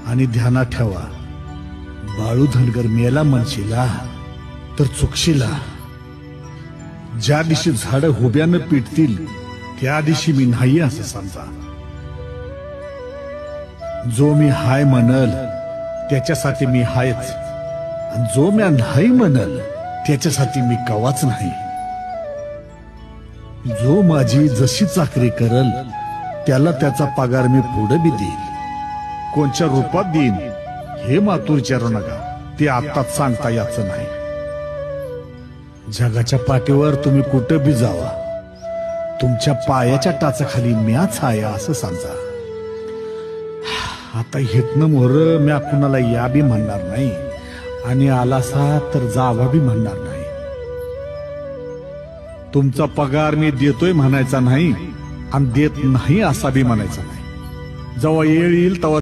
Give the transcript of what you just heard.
आणि ध्यानात ठेवा, बाळू धनगर मेला म्हणशीला तर चुकशीला. ज्या दिवशी झाडं हुब्यानं पिटतील त्या दिवशी मी नाही असं समजा. जो मी हाय म्हणल त्याच्यासाठी मी हायच, आणि जो मी नाही म्हणल त्याच्यासाठी मी कवाच नाही. जो माझी जशी चाकरी करल त्याला त्याचा पगार मी पुढे बी देईल. कोणच्या रूपात देईन हे मातूर विचारू नका, ते आत्ताच सांगता याचं नाही. जगाच्या पाठीवर तुम्ही कुठं बी जावा, तुमच्या पायाच्या टाचाखाली म्याच आहे असं समजा. आता हेतनं मोर म्या कुणाला या बी म्हणणार नाही, आणि आलासा तर जावा बी म्हणणार नाही. तुमचा पगार मी देतोय म्हणायचा नाही, आणि देत नाही असा बी म्हणायचा नाही. जेव्हा येळ येईल तेव्हा